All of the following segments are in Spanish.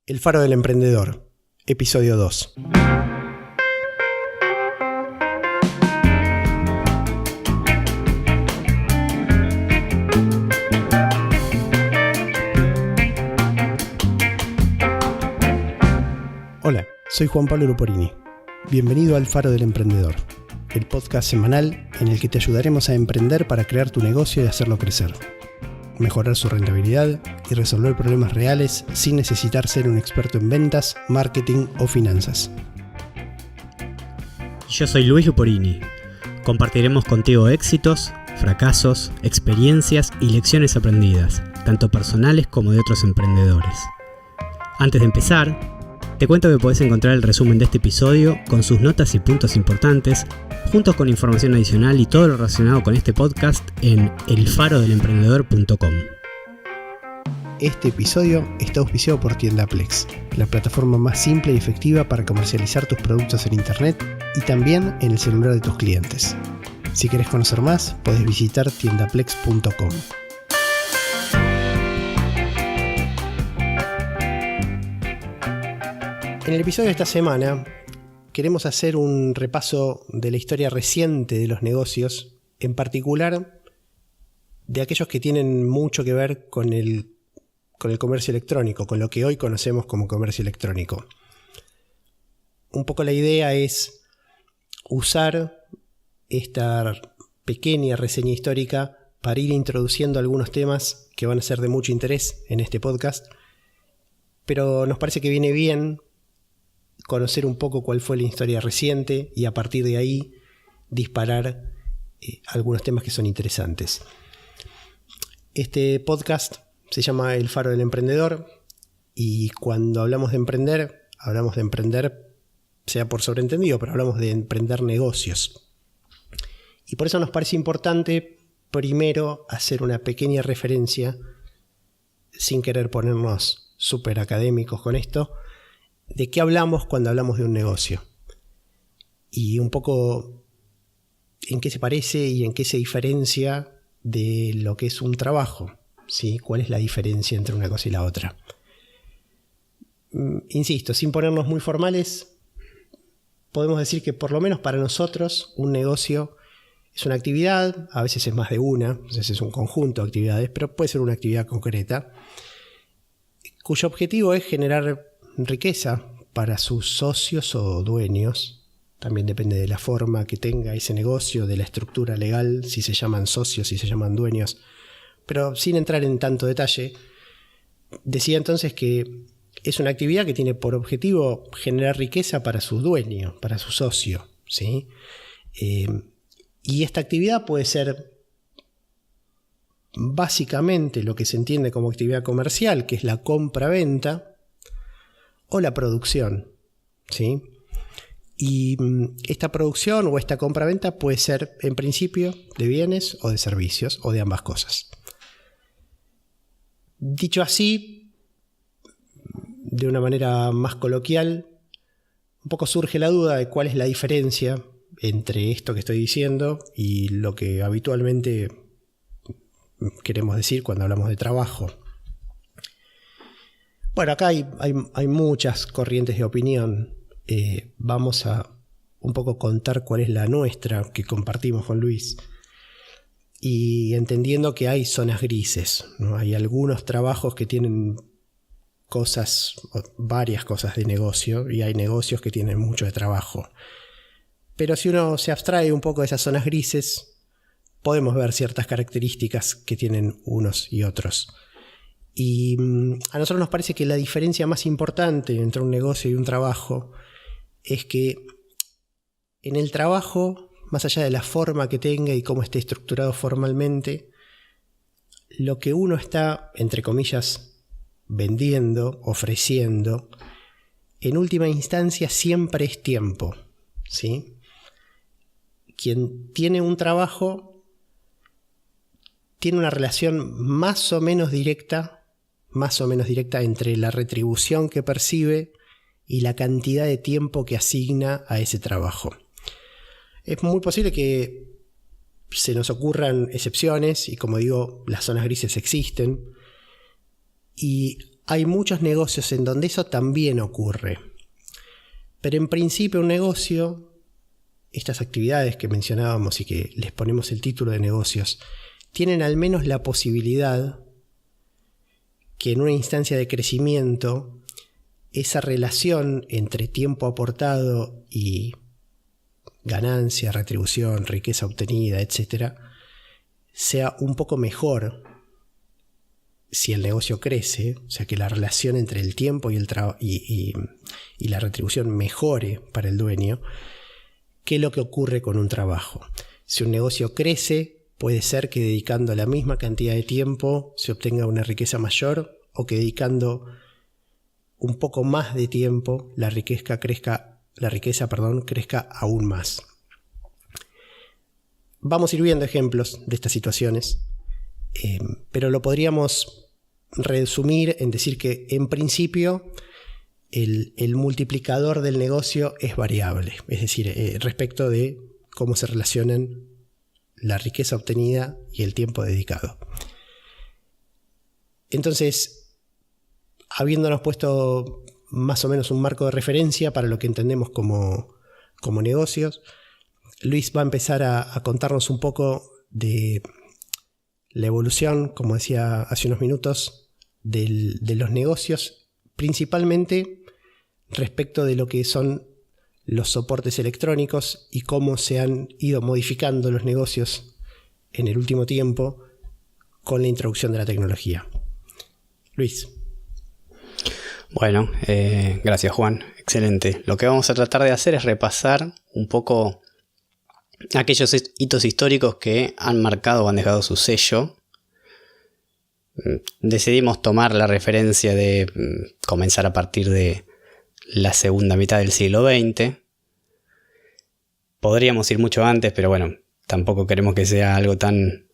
El Faro del Emprendedor, episodio 2. Hola, soy Juan Pablo Luporini. Bienvenido al Faro del Emprendedor, el podcast semanal en el que te ayudaremos a emprender para crear tu negocio y hacerlo crecer, mejorar su rentabilidad y resolver problemas reales sin necesitar ser un experto en ventas, marketing o finanzas. Yo soy Luis Luporini. Compartiremos contigo éxitos, fracasos, experiencias y lecciones aprendidas, tanto personales como de otros emprendedores. Antes de empezar, te cuento que podés encontrar el resumen de este episodio con sus notas y puntos importantes, juntos con información adicional y todo lo relacionado con este podcast en elfarodelemprendedor.com. Este episodio está auspiciado por Tiendaplex, la plataforma más simple y efectiva para comercializar tus productos en internet y también en el celular de tus clientes. Si querés conocer más, podés visitar tiendaplex.com. En el episodio de esta semana queremos hacer un repaso de la historia reciente de los negocios, en particular de aquellos que tienen mucho que ver con el comercio electrónico, con lo que hoy conocemos como comercio electrónico. Un poco la idea es usar esta pequeña reseña histórica para ir introduciendo algunos temas que van a ser de mucho interés en este podcast, pero nos parece que viene bien conocer un poco cuál fue la historia reciente y a partir de ahí disparar algunos temas que son interesantes. Este podcast se llama El Faro del Emprendedor y cuando hablamos de emprender sea por sobreentendido, pero hablamos de emprender negocios. Y por eso nos parece importante primero hacer una pequeña referencia, sin querer ponernos súper académicos con esto, de qué hablamos cuando hablamos de un negocio y un poco en qué se parece y en qué se diferencia de lo que es un trabajo, ¿sí? ¿Cuál es la diferencia entre una cosa y la otra? Insisto, sin ponernos muy formales, podemos decir que por lo menos para nosotros un negocio es una actividad, a veces es más de una, a veces es un conjunto de actividades, pero puede ser una actividad concreta, cuyo objetivo es generar riqueza para sus socios o dueños. También depende de la forma que tenga ese negocio, de la estructura legal, si se llaman socios, si se llaman dueños. Pero sin entrar en tanto detalle, decía entonces que es una actividad que tiene por objetivo generar riqueza para su dueño, para su socio, ¿sí? Y esta actividad puede ser básicamente lo que se entiende como actividad comercial, que es la compra-venta, o la producción, ¿sí? Y esta producción o esta compra-venta puede ser en principio de bienes o de servicios o de ambas cosas. Dicho así, de una manera más coloquial, un poco surge la duda de cuál es la diferencia entre esto que estoy diciendo y lo que habitualmente queremos decir cuando hablamos de trabajo. Bueno, acá hay muchas corrientes de opinión. Vamos a un poco contar cuál es la nuestra que compartimos con Luis. Y entendiendo que hay zonas grises, ¿no? Hay algunos trabajos que tienen varias cosas de negocio, y hay negocios que tienen mucho de trabajo. Pero si uno se abstrae un poco de esas zonas grises, podemos ver ciertas características que tienen unos y otros. Y a nosotros nos parece que la diferencia más importante entre un negocio y un trabajo es que en el trabajo, más allá de la forma que tenga y cómo esté estructurado formalmente, lo que uno está, entre comillas, vendiendo, ofreciendo, en última instancia siempre es tiempo, ¿sí? Quien tiene un trabajo tiene una relación más o menos directa entre la retribución que percibe y la cantidad de tiempo que asigna a ese trabajo. Es muy posible que se nos ocurran excepciones y, como digo, las zonas grises existen, y hay muchos negocios en donde eso también ocurre. Pero en principio un negocio, estas actividades que mencionábamos y que les ponemos el título de negocios, tienen al menos la posibilidad que en una instancia de crecimiento esa relación entre tiempo aportado y ganancia, retribución, riqueza obtenida, etc., sea un poco mejor si el negocio crece, o sea que la relación entre el tiempo y la retribución mejore para el dueño, que lo que ocurre con un trabajo. Si un negocio crece, puede ser que dedicando la misma cantidad de tiempo se obtenga una riqueza mayor, o que dedicando un poco más de tiempo la riqueza crezca aún más. Vamos a ir viendo ejemplos de estas situaciones, pero lo podríamos resumir en decir que en principio el multiplicador del negocio es variable, es decir, respecto de cómo se relacionan la riqueza obtenida y el tiempo dedicado. Entonces, habiéndonos puesto más o menos un marco de referencia para lo que entendemos como negocios, Luis va a empezar a contarnos un poco de la evolución, como decía hace unos minutos, de los negocios, principalmente respecto de lo que son los soportes electrónicos y cómo se han ido modificando los negocios en el último tiempo con la introducción de la tecnología. Luis. Bueno, gracias Juan, excelente. Lo que vamos a tratar de hacer es repasar un poco aquellos hitos históricos que han marcado o han dejado su sello. Decidimos tomar la referencia de comenzar a partir de la segunda mitad del siglo XX. Podríamos ir mucho antes, pero bueno, tampoco queremos que sea algo tan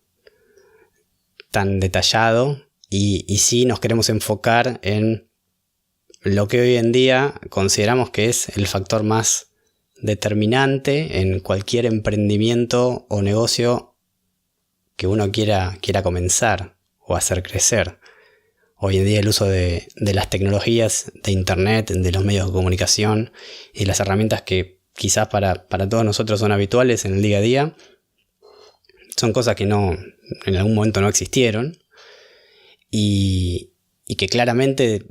detallado. Y sí nos queremos enfocar en lo que hoy en día consideramos que es el factor más determinante en cualquier emprendimiento o negocio que uno quiera comenzar o hacer crecer. Hoy en día el uso de las tecnologías, de internet, de los medios de comunicación y las herramientas que quizás para todos nosotros son habituales en el día a día, son cosas que en algún momento no existieron y que claramente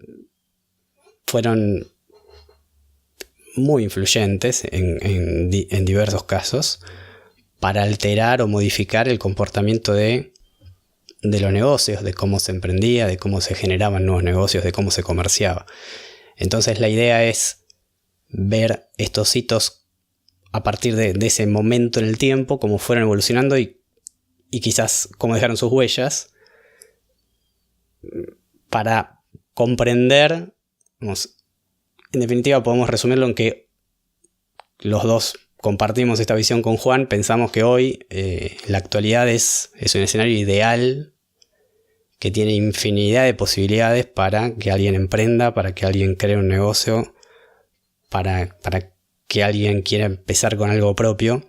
fueron muy influyentes en diversos casos para alterar o modificar el comportamiento de los negocios, de cómo se emprendía, de cómo se generaban nuevos negocios, de cómo se comerciaba. Entonces la idea es ver estos hitos a partir de ese momento en el tiempo, cómo fueron evolucionando y quizás cómo dejaron sus huellas para comprender, en definitiva podemos resumirlo en que los dos compartimos esta visión con Juan. Pensamos que hoy, la actualidad es un escenario ideal que tiene infinidad de posibilidades para que alguien emprenda, para que alguien cree un negocio, para que alguien quiera empezar con algo propio.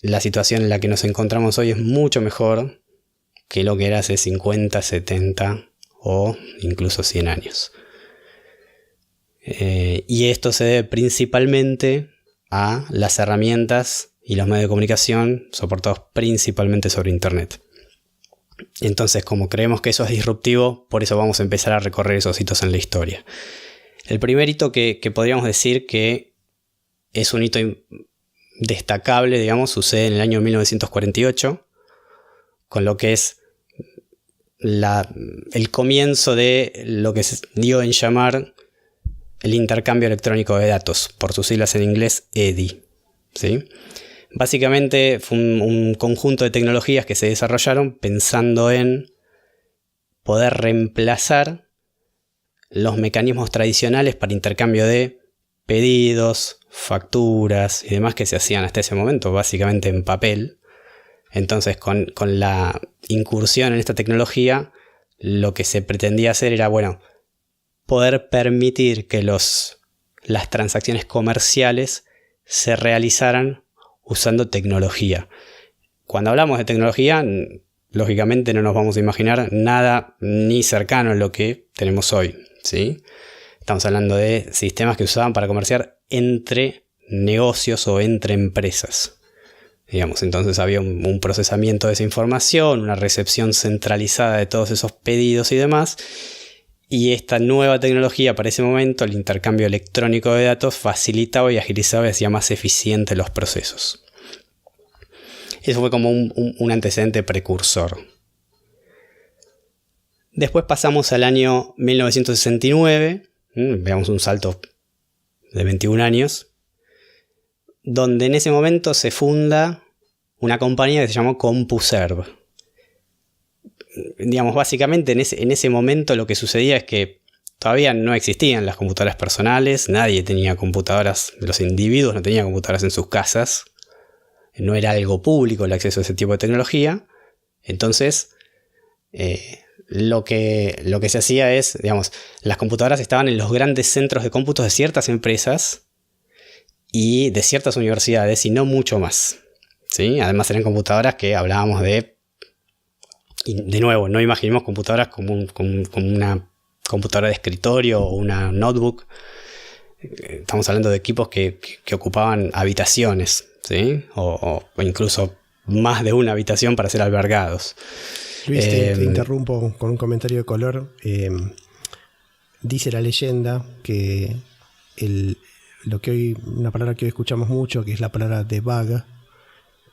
La situación en la que nos encontramos hoy es mucho mejor que lo que era hace 50, 70 o incluso 100 años. Y esto se debe principalmente a las herramientas y los medios de comunicación soportados principalmente sobre internet. Entonces, como creemos que eso es disruptivo, por eso vamos a empezar a recorrer esos hitos en la historia. El primer hito que podríamos decir que es un hito destacable, digamos, sucede en el año 1948, con lo que es el comienzo de lo que se dio en llamar el intercambio electrónico de datos, por sus siglas en inglés EDI, ¿sí? Básicamente fue un conjunto de tecnologías que se desarrollaron pensando en poder reemplazar los mecanismos tradicionales para intercambio de pedidos, facturas y demás que se hacían hasta ese momento, básicamente en papel. Entonces, con la incursión en esta tecnología, lo que se pretendía hacer era, poder permitir que las transacciones comerciales se realizaran usando tecnología. Cuando hablamos de tecnología, lógicamente no nos vamos a imaginar nada ni cercano a lo que tenemos hoy, ¿sí? Estamos hablando de sistemas que usaban para comerciar entre negocios o entre empresas. Digamos, entonces había un procesamiento de esa información, una recepción centralizada de todos esos pedidos y demás. Y esta nueva tecnología para ese momento, el intercambio electrónico de datos, facilitaba y agilizaba y hacía más eficientes los procesos. Eso fue como un antecedente precursor. Después pasamos al año 1969, veamos un salto de 21 años, donde en ese momento se funda una compañía que se llamó CompuServe. Digamos, básicamente en ese momento lo que sucedía es que todavía no existían las computadoras personales, nadie tenía computadoras, los individuos no tenían computadoras en sus casas, no era algo público el acceso a ese tipo de tecnología. Entonces, lo que se hacía es, digamos, las computadoras estaban en los grandes centros de cómputos de ciertas empresas y de ciertas universidades y no mucho más, ¿sí? Además eran computadoras que hablábamos y de nuevo, no imaginemos computadoras como una computadora de escritorio o una notebook. Estamos hablando de equipos que ocupaban habitaciones, ¿sí? O incluso más de una habitación para ser albergados. Luis, te interrumpo con un comentario de color. Dice la leyenda que una palabra que hoy escuchamos mucho, que es la palabra debug,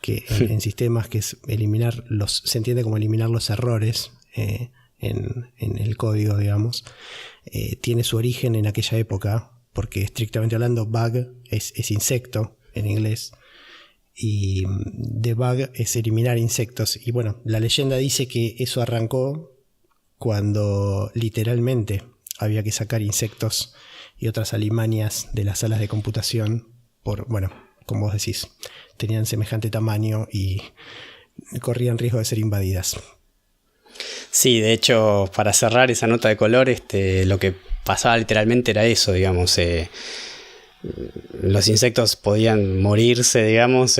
que en sistemas que es se entiende como eliminar los errores en el código, digamos, tiene su origen en aquella época, porque estrictamente hablando bug es insecto en inglés y debug es eliminar insectos. Y bueno, la leyenda dice que eso arrancó cuando literalmente había que sacar insectos y otras alimañas de las salas de computación como vos decís, tenían semejante tamaño y corrían riesgo de ser invadidas. Sí, de hecho, para cerrar esa nota de color, lo que pasaba literalmente era eso, digamos. Los insectos podían morirse, digamos,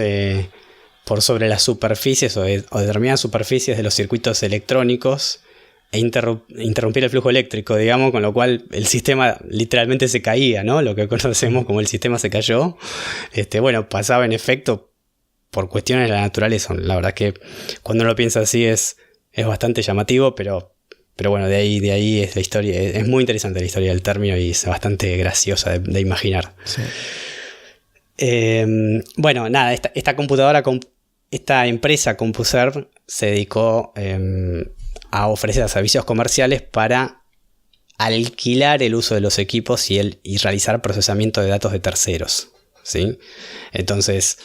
por sobre las superficies o determinadas superficies de los circuitos electrónicos e interrumpir el flujo eléctrico, digamos, con lo cual el sistema literalmente se caía, ¿no? Lo que conocemos como el sistema se cayó. Bueno, pasaba en efecto por cuestiones de la naturaleza. La verdad que cuando uno lo piensa así es bastante llamativo, pero bueno, de ahí es la historia. Es muy interesante la historia del término y es bastante graciosa de imaginar. Sí. Bueno, nada, esta empresa CompuServe se dedicó a ofrecer servicios comerciales para alquilar el uso de los equipos y realizar procesamiento de datos de terceros, ¿sí? Entonces,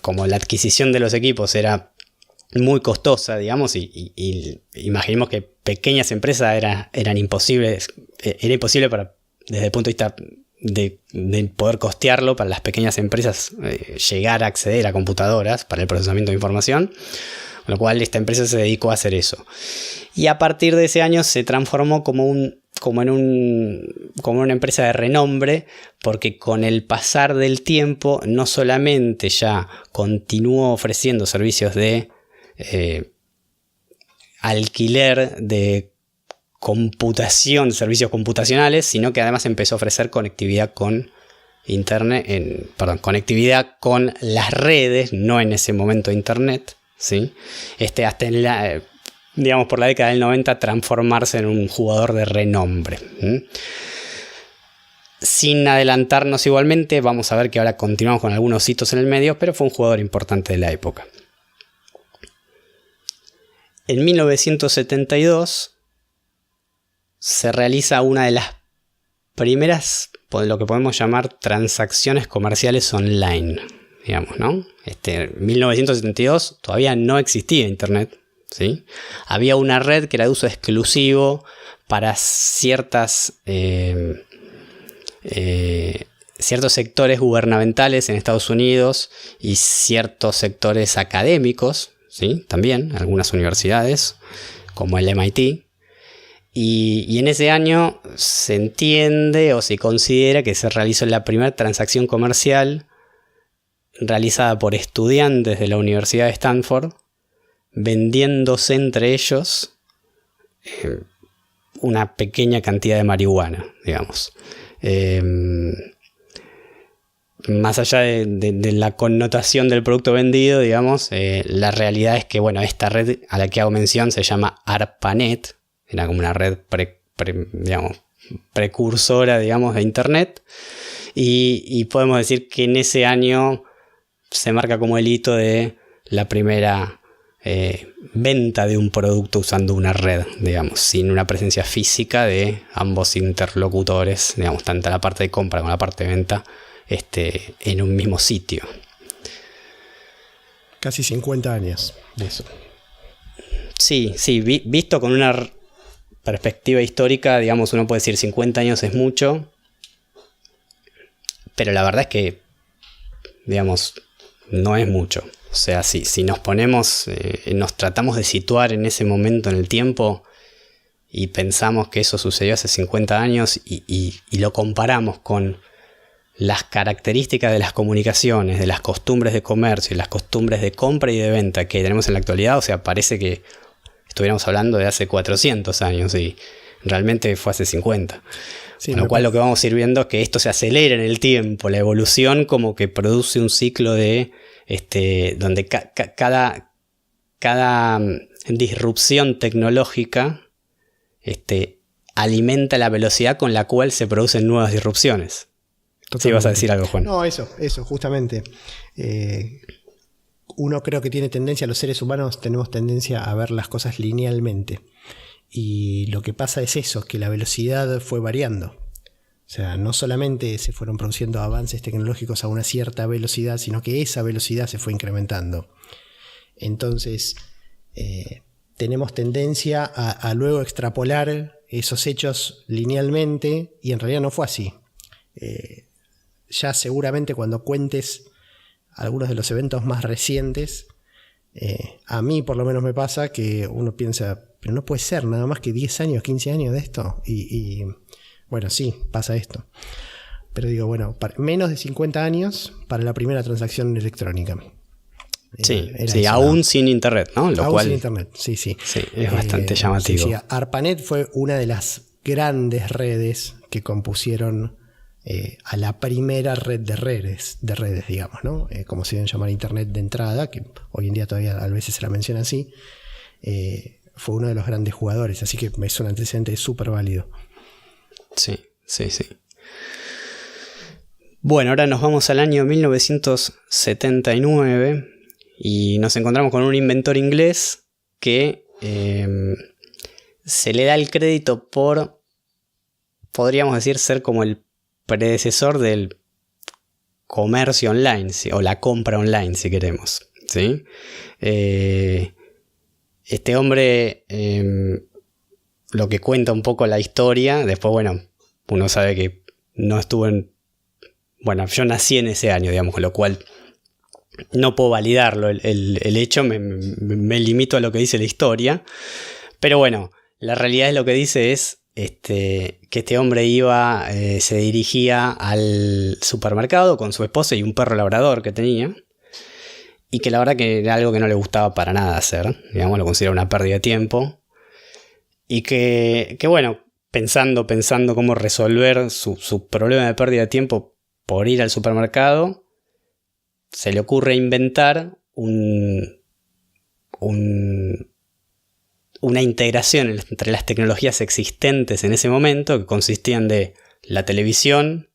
como la adquisición de los equipos era muy costosa, digamos, y imaginemos que pequeñas empresas eran imposibles, era imposible desde el punto de vista de poder costearlo para las pequeñas empresas, llegar a acceder a computadoras para el procesamiento de información, con lo cual esta empresa se dedicó a hacer eso. Y a partir de ese año se transformó como una empresa de renombre, porque con el pasar del tiempo no solamente ya continuó ofreciendo servicios de alquiler de computación, servicios computacionales, sino que además empezó a ofrecer conectividad con internet, conectividad con las redes, no en ese momento internet, ¿sí? Hasta digamos por la década del 90 transformarse en un jugador de renombre. Sin adelantarnos igualmente, vamos a ver que ahora continuamos con algunos hitos en el medio, pero fue un jugador importante de la época. En 1972 se realiza una de las primeras, lo que podemos llamar transacciones comerciales online, digamos, ¿no? En 1972 todavía no existía internet, ¿sí? Había una red que era de uso exclusivo para ciertos sectores gubernamentales en Estados Unidos y ciertos sectores académicos, ¿sí? También algunas universidades como el MIT. Y en ese año se entiende o se considera que se realizó la primera transacción comercial realizada por estudiantes de la Universidad de Stanford vendiéndose entre ellos una pequeña cantidad de marihuana, digamos. Más allá de la connotación del producto vendido, digamos, la realidad es que, bueno, esta red a la que hago mención se llama ARPANET, era como una red precursora, digamos, de Internet, y podemos decir que en ese año se marca como el hito de la primera venta de un producto usando una red, digamos, sin una presencia física de ambos interlocutores, digamos, tanto la parte de compra como la parte de venta, en un mismo sitio. Casi 50 años de eso. Sí, visto con una perspectiva histórica, digamos, uno puede decir 50 años es mucho, pero la verdad es que, digamos, no es mucho. O sea, si nos ponemos, nos tratamos de situar en ese momento en el tiempo y pensamos que eso sucedió hace 50 años y lo comparamos con las características de las comunicaciones, de las costumbres de comercio y las costumbres de compra y de venta que tenemos en la actualidad, o sea, parece que estuviéramos hablando de hace 400 años y realmente fue hace 50. Sí, con lo cual lo que vamos a ir viendo es que esto se acelera en el tiempo, la evolución como que produce un ciclo de donde cada disrupción tecnológica alimenta la velocidad con la cual se producen nuevas disrupciones. Totalmente. Sí, vas a decir algo, Juan. No, eso, justamente. Uno creo que tiene tendencia, los seres humanos tenemos tendencia a ver las cosas linealmente. Y lo que pasa es eso, que la velocidad fue variando. O sea, no solamente se fueron produciendo avances tecnológicos a una cierta velocidad, sino que esa velocidad se fue incrementando. Entonces, tenemos tendencia a luego extrapolar esos hechos linealmente, y en realidad no fue así. Ya seguramente cuando cuentes algunos de los eventos más recientes, a mí por lo menos me pasa que uno piensa, pero no puede ser nada más que 10 años, 15 años de esto. Y bueno, sí, pasa esto. Pero digo, bueno, menos de 50 años para la primera transacción electrónica. Sí, aún sin internet, ¿no? Sin internet, sí. Sí, es bastante llamativo. Sí, ARPANET fue una de las grandes redes que compusieron a la primera red de redes, digamos, ¿no? Como se deben llamar Internet de entrada, que hoy en día todavía a veces se la menciona así. Fue uno de los grandes jugadores, así que es un antecedente súper válido. Sí. Bueno, ahora nos vamos al año 1979 y nos encontramos con un inventor inglés que se le da el crédito por, podríamos decir, ser como el predecesor del comercio online, ¿sí? O la compra online, si queremos, ¿sí? Este hombre, lo que cuenta un poco la historia, después, bueno, uno sabe que no estuvo en... Bueno, yo nací en ese año, digamos, con lo cual no puedo validarlo el hecho, me limito a lo que dice la historia, pero bueno, la realidad es lo que dice es que este hombre se dirigía al supermercado con su esposa y un perro labrador que tenía, y que la verdad que era algo que no le gustaba para nada hacer, digamos, lo considera una pérdida de tiempo, y que bueno, pensando cómo resolver su problema de pérdida de tiempo por ir al supermercado, se le ocurre inventar una integración entre las tecnologías existentes en ese momento, que consistían de la televisión,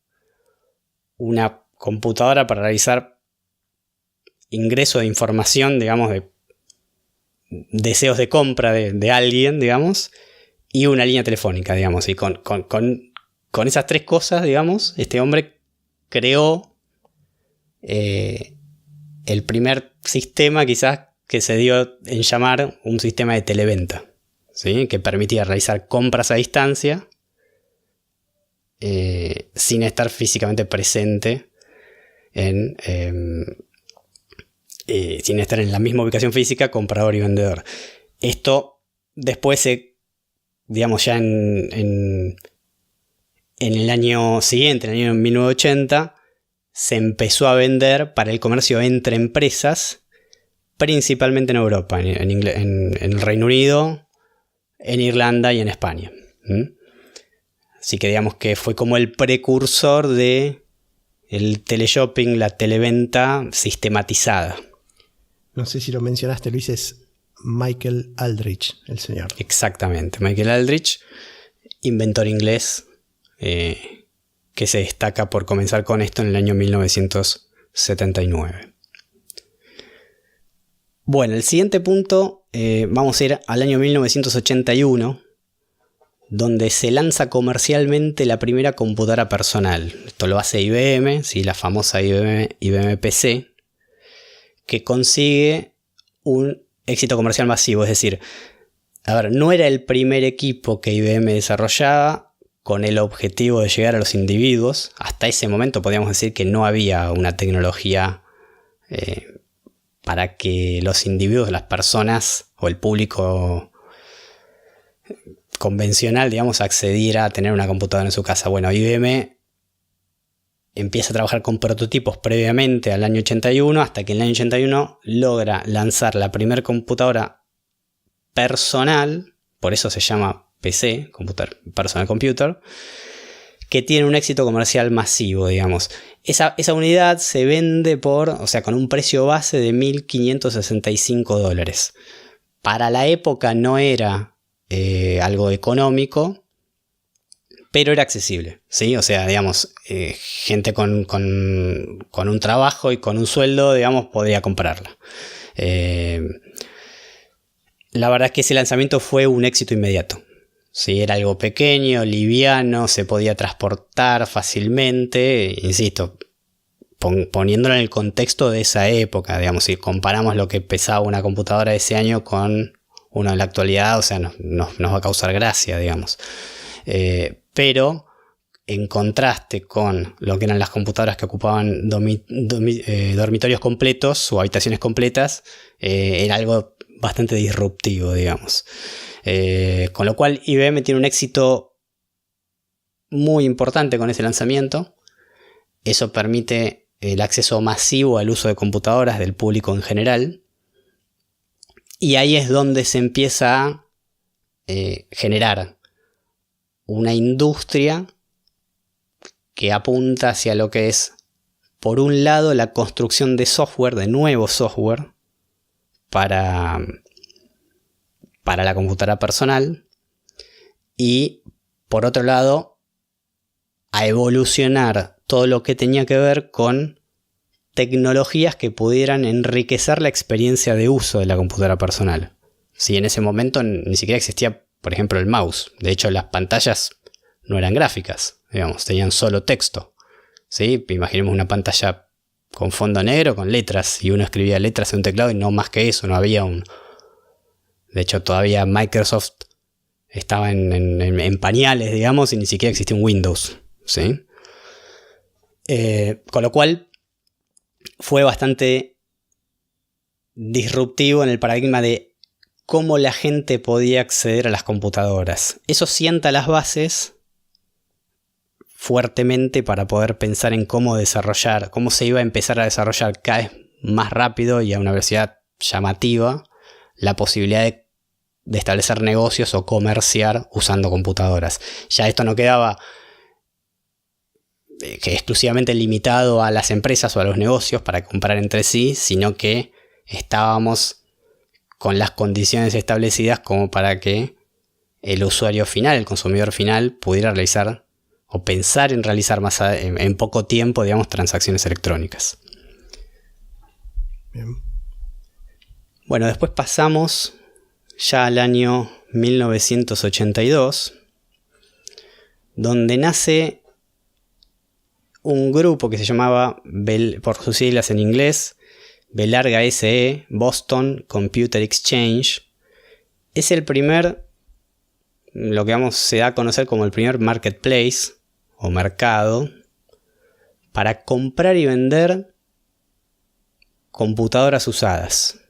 una computadora para realizar ingreso de información, digamos, de deseos de compra de alguien, digamos, y una línea telefónica, digamos. Y con esas tres cosas, digamos, este hombre creó el primer sistema quizás que se dio en llamar un sistema de televenta, ¿sí? Que permitía realizar compras a distancia sin estar físicamente presente sin estar en la misma ubicación física, comprador y vendedor. Esto después digamos ya en el año siguiente, en el año 1980, se empezó a vender para el comercio entre empresas principalmente en Europa, en el Reino Unido, en Irlanda y en España. Así que digamos que fue como el precursor de el teleshopping, la televenta sistematizada. No sé si lo mencionaste, Luis, es Michael Aldrich, el señor. Exactamente, Michael Aldrich, inventor inglés, que se destaca por comenzar con esto en el año 1979. Bueno, el siguiente punto, vamos a ir al año 1981, donde se lanza comercialmente la primera computadora personal. Esto lo hace IBM, ¿sí? La famosa IBM PC, que consigue un éxito comercial masivo. Es decir, no era el primer equipo que IBM desarrollaba con el objetivo de llegar a los individuos. Hasta ese momento podríamos decir que no había una tecnología para que los individuos, las personas o el público convencional, digamos, accediera a tener una computadora en su casa. Bueno, IBM empieza a trabajar con prototipos previamente al año 81, hasta que en el año 81 logra lanzar la primera computadora personal, por eso se llama PC, Personal Computer, que tiene un éxito comercial masivo, digamos. Esa unidad se vende con un precio base de $1.565. Para la época no era algo económico, pero era accesible, ¿sí? O sea, digamos, gente con un trabajo y con un sueldo, digamos, podría comprarla. La verdad es que ese lanzamiento fue un éxito inmediato. Sí, era algo pequeño, liviano, se podía transportar fácilmente, insisto, poniéndolo en el contexto de esa época, digamos, si comparamos lo que pesaba una computadora de ese año con una en la actualidad, o sea, nos va a causar gracia, digamos. Pero en contraste con lo que eran las computadoras que ocupaban dormitorios completos o habitaciones completas, era algo bastante disruptivo, digamos. Con lo cual IBM tiene un éxito muy importante con ese lanzamiento. Eso permite el acceso masivo al uso de computadoras del público en general. Y ahí es donde se empieza a generar una industria que apunta hacia lo que es, por un lado, la construcción de software, de nuevo software, para la computadora personal, y por otro lado, a evolucionar todo lo que tenía que ver con tecnologías que pudieran enriquecer la experiencia de uso de la computadora personal. Si en ese momento ni siquiera existía, por ejemplo, el mouse. De hecho, las pantallas no eran gráficas, digamos, tenían solo texto. ¿Sí? Imaginemos una pantalla con fondo negro, con letras, y uno escribía letras en un teclado y no más que eso, no había un... De hecho, todavía Microsoft estaba en pañales, digamos, y ni siquiera existía un Windows, ¿sí? Con lo cual, fue bastante disruptivo en el paradigma de cómo la gente podía acceder a las computadoras. Eso sienta las bases fuertemente para poder pensar en cómo se iba a empezar a desarrollar cada vez más rápido y a una velocidad llamativa la posibilidad de establecer negocios o comerciar usando computadoras. Ya esto no quedaba exclusivamente limitado a las empresas o a los negocios para comprar entre sí, sino que estábamos con las condiciones establecidas como para que el usuario final, el consumidor final, pudiera realizar o pensar en realizar en poco tiempo, digamos, transacciones electrónicas. Bien. Bueno, después pasamos ya al año 1982, donde nace un grupo que se llamaba, por sus siglas en inglés, B SE, Boston Computer Exchange. Es el primer, lo que se da a conocer como el primer marketplace o mercado para comprar y vender computadoras usadas.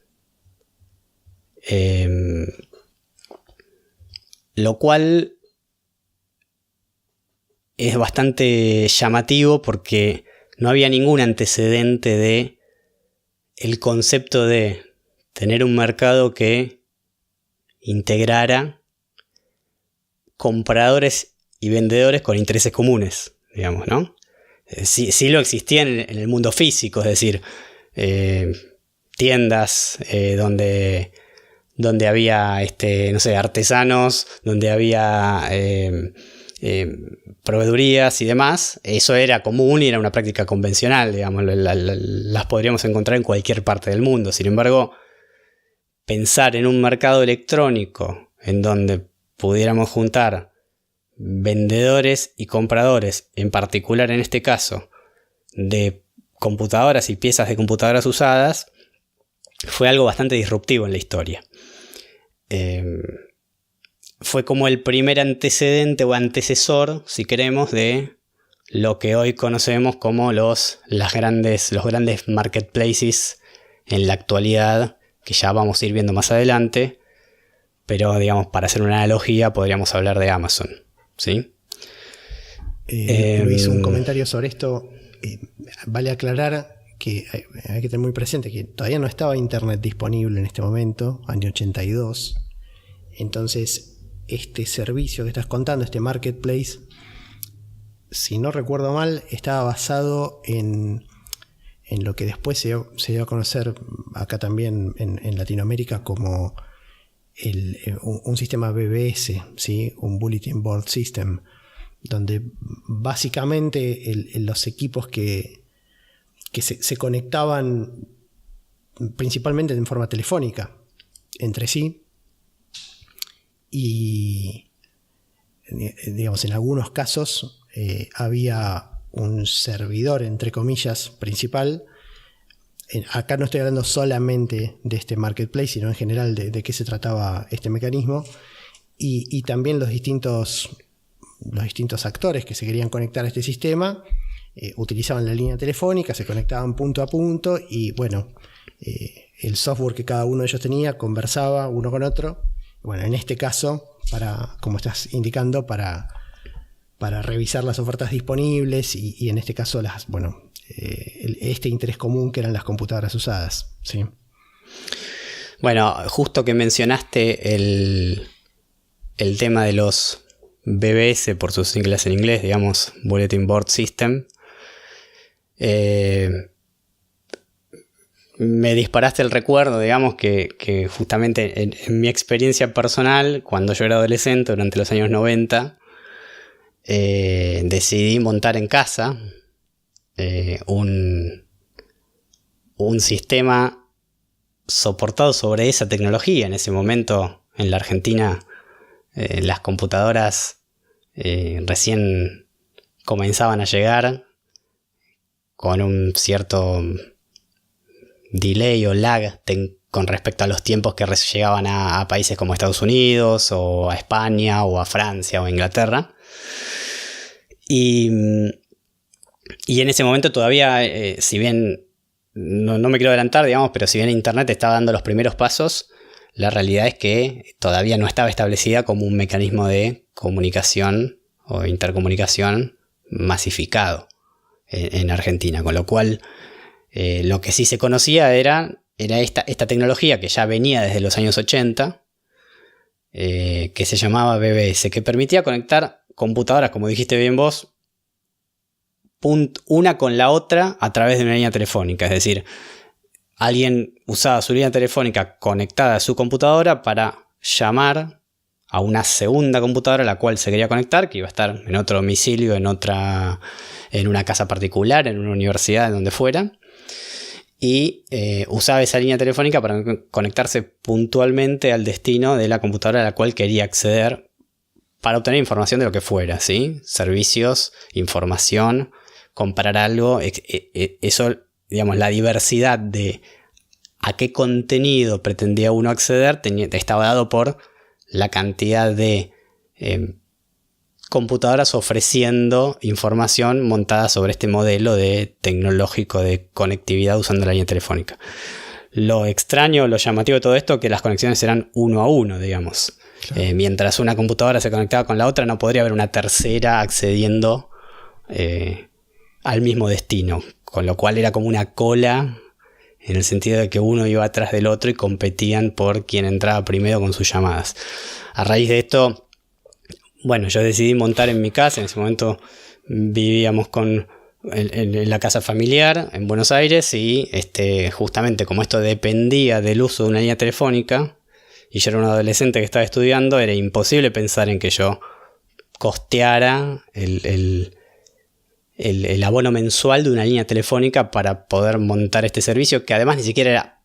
Lo cual es bastante llamativo porque no había ningún antecedente de el concepto de tener un mercado que integrara compradores y vendedores con intereses comunes, digamos, ¿no? Sí lo existía en el mundo físico, es decir, tiendas donde había no sé, artesanos, donde había proveedurías y demás. Eso era común y era una práctica convencional, digamos, las podríamos encontrar en cualquier parte del mundo. Sin embargo, pensar en un mercado electrónico en donde pudiéramos juntar vendedores y compradores, en particular en este caso, de computadoras y piezas de computadoras usadas, fue algo bastante disruptivo en la historia. Fue como el primer antecedente o antecesor, si queremos, de lo que hoy conocemos como los grandes marketplaces en la actualidad, que ya vamos a ir viendo más adelante, pero digamos, para hacer una analogía podríamos hablar de Amazon, ¿sí? Luis, un comentario sobre esto. Vale aclarar que hay que tener muy presente que todavía no estaba internet disponible en este momento, año 82. Entonces, este servicio que estás contando, este marketplace, si no recuerdo mal, estaba basado en lo que después se dio a conocer acá también en Latinoamérica como un sistema BBS, ¿sí? Un Bulletin Board System, donde básicamente los equipos que se conectaban principalmente en forma telefónica entre sí, y digamos, en algunos casos había un servidor, entre comillas, principal. Acá no estoy hablando solamente de este marketplace, sino en general de qué se trataba este mecanismo, y también los distintos actores que se querían conectar a este sistema utilizaban la línea telefónica, se conectaban punto a punto, y bueno, el software que cada uno de ellos tenía conversaba uno con otro. Bueno, en este caso, como estás indicando, para revisar las ofertas disponibles y en este caso este interés común que eran las computadoras usadas, ¿sí? Bueno, justo que mencionaste el tema de los BBS, por sus siglas en inglés, digamos, Bulletin Board System, me disparaste el recuerdo, digamos, que justamente en mi experiencia personal, cuando yo era adolescente, durante los años 90, decidí montar en casa un sistema soportado sobre esa tecnología. En ese momento, en la Argentina, las computadoras recién comenzaban a llegar con un cierto delay o lag con respecto a los tiempos que llegaban a países como Estados Unidos o a España o a Francia o a Inglaterra. Y en ese momento todavía, si bien no me quiero adelantar, digamos, pero si bien Internet estaba dando los primeros pasos, la realidad es que todavía no estaba establecida como un mecanismo de comunicación o intercomunicación masificado en Argentina, con lo cual lo que sí se conocía era esta tecnología que ya venía desde los años 80, que se llamaba BBS, que permitía conectar computadoras, como dijiste bien vos, una con la otra a través de una línea telefónica. Es decir, alguien usaba su línea telefónica conectada a su computadora para llamar a una segunda computadora a la cual se quería conectar, que iba a estar en otro domicilio, en una casa particular, en una universidad, en donde fuera, y usaba esa línea telefónica para conectarse puntualmente al destino de la computadora a la cual quería acceder para obtener información de lo que fuera, ¿sí? Servicios, información, comprar algo. Eso, digamos, la diversidad de a qué contenido pretendía uno acceder estaba dado por la cantidad de computadoras ofreciendo información montada sobre este modelo tecnológico de conectividad usando la línea telefónica. Lo extraño, lo llamativo de todo esto, que las conexiones eran uno a uno, digamos. Claro. Mientras una computadora se conectaba con la otra, no podría haber una tercera accediendo al mismo destino, con lo cual era como una cola en el sentido de que uno iba atrás del otro y competían por quién entraba primero con sus llamadas. A raíz de esto, bueno, yo decidí montar en mi casa. En ese momento vivíamos en la casa familiar en Buenos Aires y justamente como esto dependía del uso de una línea telefónica y yo era un adolescente que estaba estudiando, era imposible pensar en que yo costeara el abono mensual de una línea telefónica para poder montar este servicio, que además ni siquiera era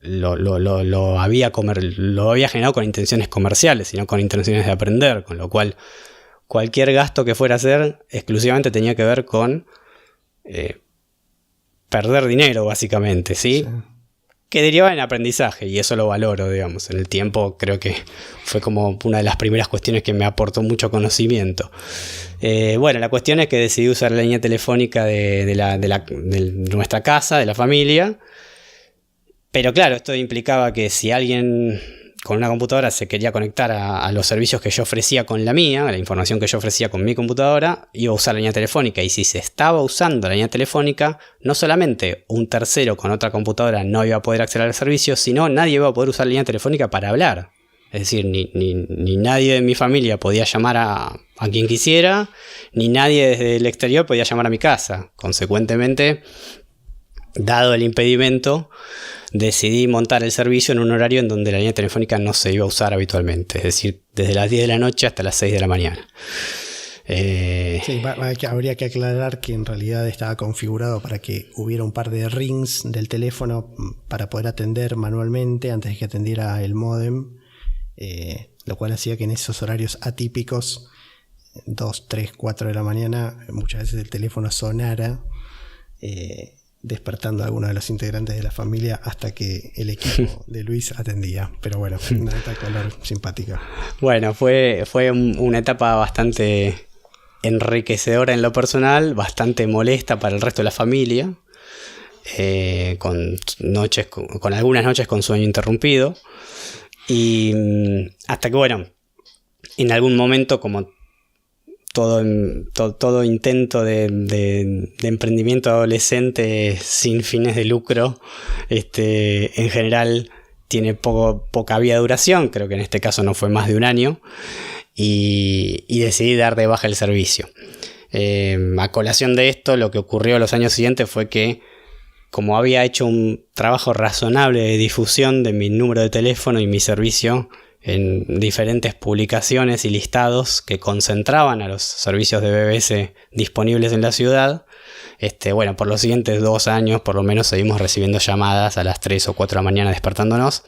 lo había generado con intenciones comerciales, sino con intenciones de aprender, con lo cual cualquier gasto que fuera a hacer exclusivamente tenía que ver con perder dinero, básicamente, ¿sí? Que derivaba en aprendizaje, y eso lo valoro, digamos. En el tiempo creo que fue como una de las primeras cuestiones que me aportó mucho conocimiento. Bueno, la cuestión es que decidí usar la línea telefónica de nuestra casa, de la familia. Pero claro, esto implicaba que si alguien con una computadora se quería conectar a los servicios que yo ofrecía con la mía, a la información que yo ofrecía con mi computadora, iba a usar la línea telefónica. Y si se estaba usando la línea telefónica, no solamente un tercero con otra computadora no iba a poder acceder al servicio, sino nadie iba a poder usar la línea telefónica para hablar. Es decir, ni nadie de mi familia podía llamar a quien quisiera, ni nadie desde el exterior podía llamar a mi casa. Consecuentemente, dado el impedimento, decidí montar el servicio en un horario en donde la línea telefónica no se iba a usar habitualmente, es decir, desde las 10 de la noche hasta las 6 de la mañana. Sí, habría que aclarar que en realidad estaba configurado para que hubiera un par de rings del teléfono para poder atender manualmente antes de que atendiera el módem, lo cual hacía que en esos horarios atípicos, 2, 3, 4 de la mañana, muchas veces el teléfono sonara, despertando a alguno de los integrantes de la familia hasta que el equipo de Luis atendía. Pero bueno, una nota de color simpática. Bueno, fue una etapa bastante enriquecedora en lo personal, bastante molesta para el resto de la familia, con algunas noches con sueño interrumpido, y hasta que, bueno, en algún momento, como todo intento de emprendimiento adolescente sin fines de lucro, en general tiene poca vida de duración. Creo que en este caso no fue más de un año, y decidí dar de baja el servicio. A colación de esto, lo que ocurrió los años siguientes fue que, como había hecho un trabajo razonable de difusión de mi número de teléfono y mi servicio en diferentes publicaciones y listados que concentraban a los servicios de BBS disponibles en la ciudad, bueno, por los siguientes 2 años por lo menos seguimos recibiendo llamadas a las 3 o 4 de la mañana despertándonos,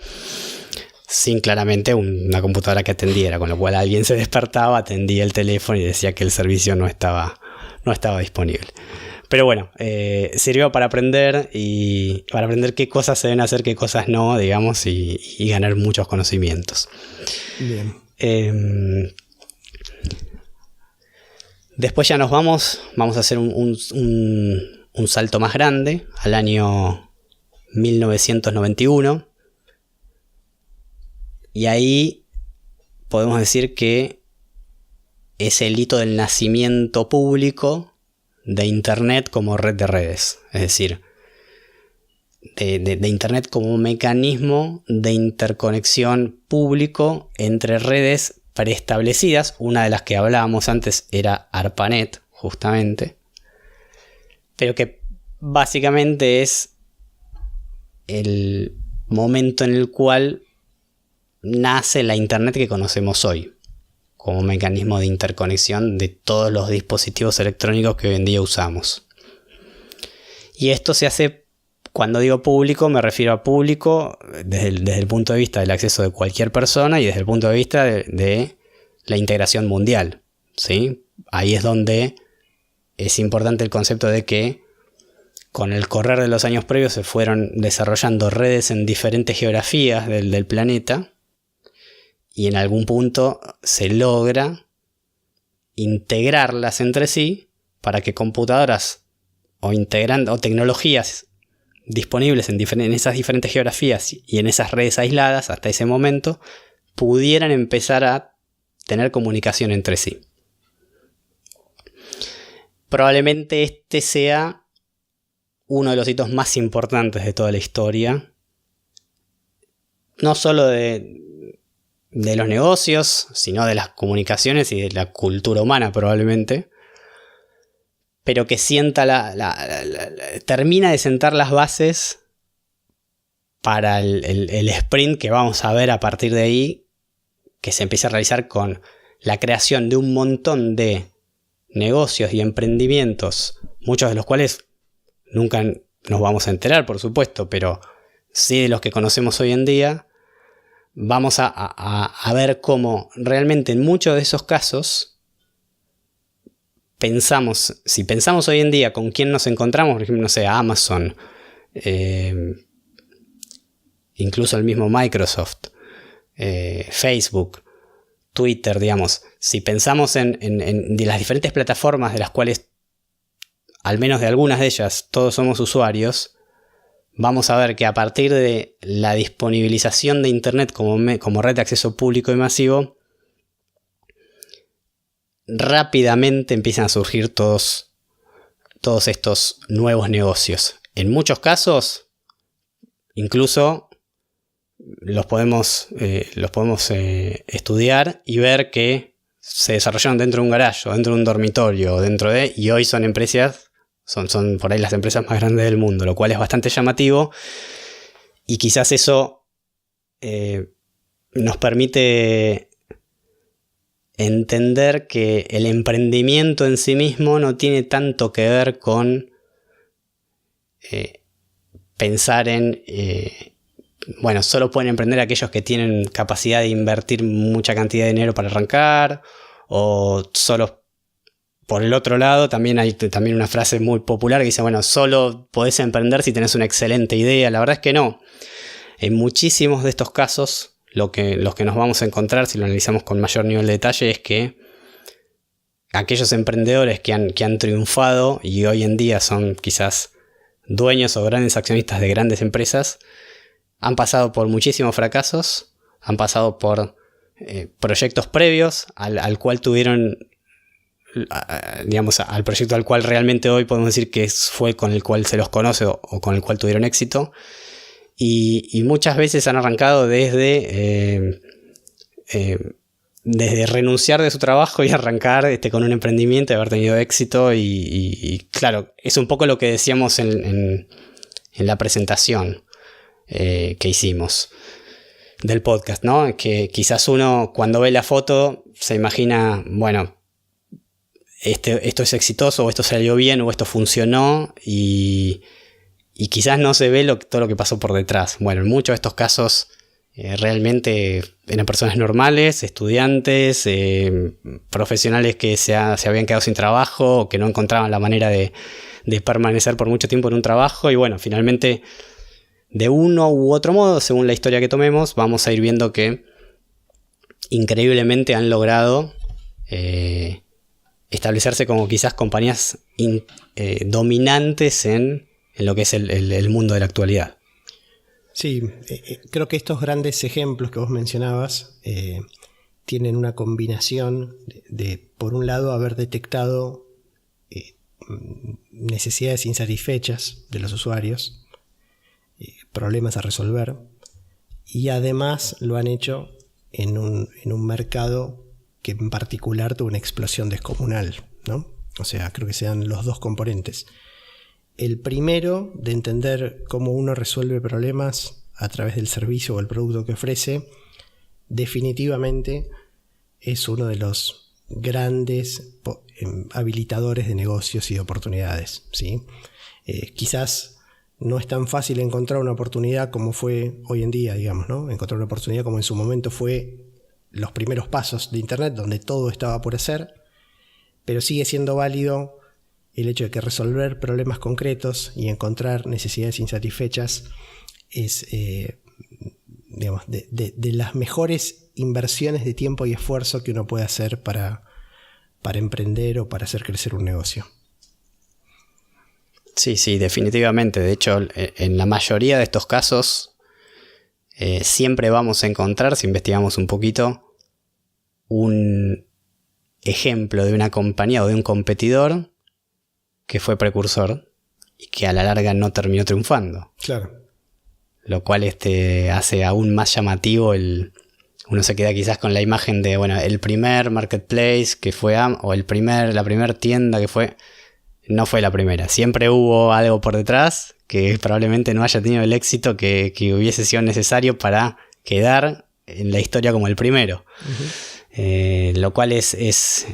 sin claramente una computadora que atendiera, con lo cual alguien se despertaba, atendía el teléfono y decía que el servicio no estaba disponible. Pero bueno, sirvió para aprender, y para aprender qué cosas se deben hacer, qué cosas no, digamos, y ganar muchos conocimientos. Bien. Después ya vamos a hacer un salto más grande al año 1991. Y ahí podemos decir que es el hito del nacimiento público de Internet como red de redes, es decir, de Internet como un mecanismo de interconexión público entre redes preestablecidas. Una de las que hablábamos antes era ARPANET, justamente, pero que básicamente es el momento en el cual nace la Internet que conocemos hoy, como mecanismo de interconexión de todos los dispositivos electrónicos que hoy en día usamos. Y esto se hace, cuando digo público, me refiero a público desde el punto de vista del acceso de cualquier persona y desde el punto de vista de la integración mundial, ¿sí? Ahí es donde es importante el concepto de que con el correr de los años previos se fueron desarrollando redes en diferentes geografías del planeta, y en algún punto se logra integrarlas entre sí para que computadoras o tecnologías disponibles en esas diferentes geografías y en esas redes aisladas hasta ese momento pudieran empezar a tener comunicación entre sí. Probablemente este sea uno de los hitos más importantes de toda la historia. No solo de los negocios, sino de las comunicaciones y de la cultura humana probablemente. Pero que termina de sentar las bases para el sprint que vamos a ver a partir de ahí, que se empieza a realizar con la creación de un montón de negocios y emprendimientos, muchos de los cuales nunca nos vamos a enterar, por supuesto, pero sí de los que conocemos hoy en día. Vamos a ver cómo realmente en muchos de esos casos si pensamos hoy en día con quién nos encontramos, por ejemplo, no sé, Amazon, incluso el mismo Microsoft, Facebook, Twitter, digamos, si pensamos en de las diferentes plataformas de las cuales, al menos de algunas de ellas, todos somos usuarios, vamos a ver que a partir de la disponibilización de Internet como red de acceso público y masivo, rápidamente empiezan a surgir todos estos nuevos negocios. En muchos casos, incluso los podemos estudiar y ver que se desarrollaron dentro de un garage, o dentro de un dormitorio, y hoy son empresas, son por ahí las empresas más grandes del mundo, lo cual es bastante llamativo, y quizás eso nos permite entender que el emprendimiento en sí mismo no tiene tanto que ver con pensar en solo pueden emprender aquellos que tienen capacidad de invertir mucha cantidad de dinero para arrancar, o solo por el otro lado también hay una frase muy popular que dice, solo podés emprender si tenés una excelente idea. La verdad es que no. En muchísimos de estos casos, los que nos vamos a encontrar, si lo analizamos con mayor nivel de detalle, es que aquellos emprendedores que han triunfado y hoy en día son quizás dueños o grandes accionistas de grandes empresas, han pasado por muchísimos fracasos, han pasado por proyectos previos al cual tuvieron, al proyecto al cual realmente hoy podemos decir que fue con el cual se los conoce o con el cual tuvieron éxito. Y muchas veces han arrancado desde renunciar de su trabajo y arrancar con un emprendimiento y haber tenido éxito. Y claro, es un poco lo que decíamos en la presentación que hicimos del podcast, ¿no? Que quizás uno cuando ve la foto se imagina, esto es exitoso, o esto salió bien, o esto funcionó, y quizás no se ve todo lo que pasó por detrás. En muchos de estos casos realmente eran personas normales, estudiantes, profesionales que se habían quedado sin trabajo, o que no encontraban la manera de permanecer por mucho tiempo en un trabajo, y finalmente, de uno u otro modo, según la historia que tomemos, vamos a ir viendo que increíblemente han logrado establecerse como quizás compañías dominantes en lo que es el mundo de la actualidad. Sí, creo que estos grandes ejemplos que vos mencionabas tienen una combinación de, por un lado, haber detectado necesidades insatisfechas de los usuarios, problemas a resolver, y además lo han hecho en un mercado que en particular tuvo una explosión descomunal, ¿no? O sea, creo que sean los dos componentes. El primero, de entender cómo uno resuelve problemas a través del servicio o el producto que ofrece, definitivamente es uno de los grandes habilitadores de negocios y de oportunidades, ¿sí? Quizás no es tan fácil encontrar una oportunidad como fue hoy en día, digamos, ¿no? Encontrar una oportunidad como en su momento fue los primeros pasos de Internet, donde todo estaba por hacer, pero sigue siendo válido el hecho de que resolver problemas concretos y encontrar necesidades insatisfechas es, de las mejores inversiones de tiempo y esfuerzo que uno puede hacer para emprender o para hacer crecer un negocio. Sí, definitivamente. De hecho, en la mayoría de estos casos siempre vamos a encontrar, si investigamos un poquito, un ejemplo de una compañía o de un competidor que fue precursor y que a la larga no terminó triunfando. Claro. Lo cual hace aún más llamativo uno se queda quizás con la imagen de, bueno, el primer marketplace que fue o la primera tienda que fue, no fue la primera. Siempre hubo algo por detrás que probablemente no haya tenido el éxito que hubiese sido necesario para quedar en la historia como el primero. Uh-huh. Lo cual es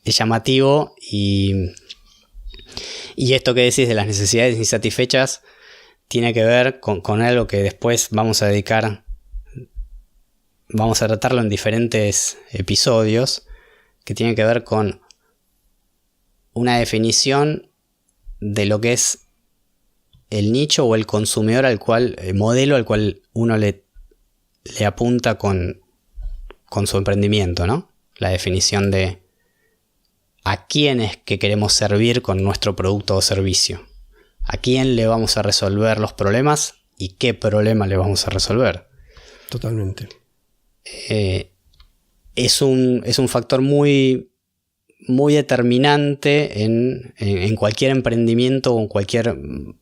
llamativo y esto que decís de las necesidades insatisfechas tiene que ver con algo que después vamos a tratarlo en diferentes episodios, que tiene que ver con una definición de lo que es el nicho o el consumidor el modelo al cual uno le apunta con su emprendimiento, ¿no? La definición de a quién es que queremos servir con nuestro producto o servicio. ¿A quién le vamos a resolver los problemas y qué problema le vamos a resolver? Totalmente. Es un factor muy, muy determinante en cualquier emprendimiento o en cualquier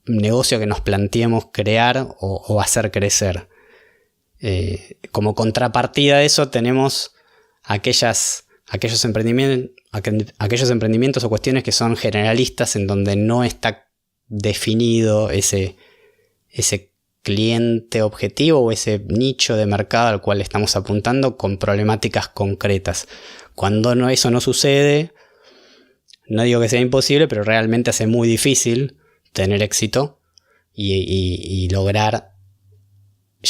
negocio que nos planteemos crear o hacer crecer. Como contrapartida de eso tenemos aquellos emprendimientos o cuestiones que son generalistas, en donde no está definido ese cliente objetivo o ese nicho de mercado al cual estamos apuntando con problemáticas concretas. Cuando eso no sucede, no digo que sea imposible, pero realmente hace muy difícil tener éxito y lograr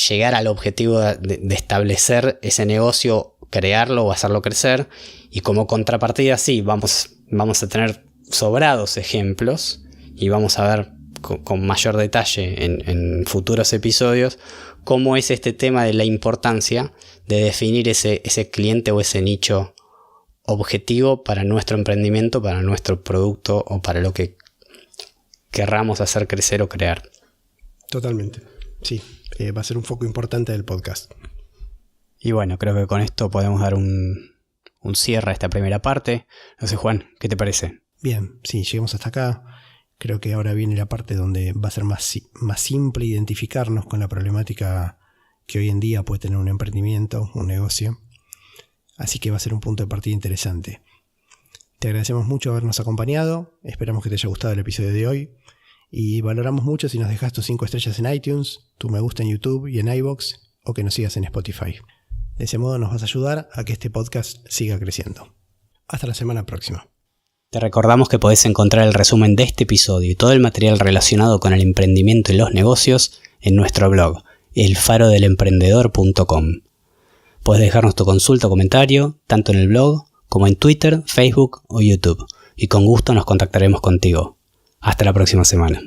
llegar al objetivo de establecer ese negocio, crearlo o hacerlo crecer. Y como contrapartida, sí, vamos a tener sobrados ejemplos y vamos a ver con mayor detalle en futuros episodios cómo es este tema de la importancia de definir ese cliente o ese nicho objetivo para nuestro emprendimiento, para nuestro producto o para lo que querramos hacer crecer o crear. Totalmente, sí, va a ser un foco importante del podcast. Y bueno, creo que con esto podemos dar un cierre a esta primera parte. No sé, Juan, ¿qué te parece? Bien, sí, llegamos hasta acá. Creo que ahora viene la parte donde va a ser más simple identificarnos con la problemática que hoy en día puede tener un emprendimiento, un negocio. Así que va a ser un punto de partida interesante. Te agradecemos mucho habernos acompañado. Esperamos que te haya gustado el episodio de hoy. Y valoramos mucho si nos dejas tus 5 estrellas en iTunes, tu me gusta en YouTube y en iVoox, o que nos sigas en Spotify. De ese modo nos vas a ayudar a que este podcast siga creciendo. Hasta la semana próxima. Te recordamos que podés encontrar el resumen de este episodio y todo el material relacionado con el emprendimiento y los negocios en nuestro blog, elfarodelemprendedor.com. Podés dejarnos tu consulta o comentario, tanto en el blog como en Twitter, Facebook o YouTube, y con gusto nos contactaremos contigo. Hasta la próxima semana.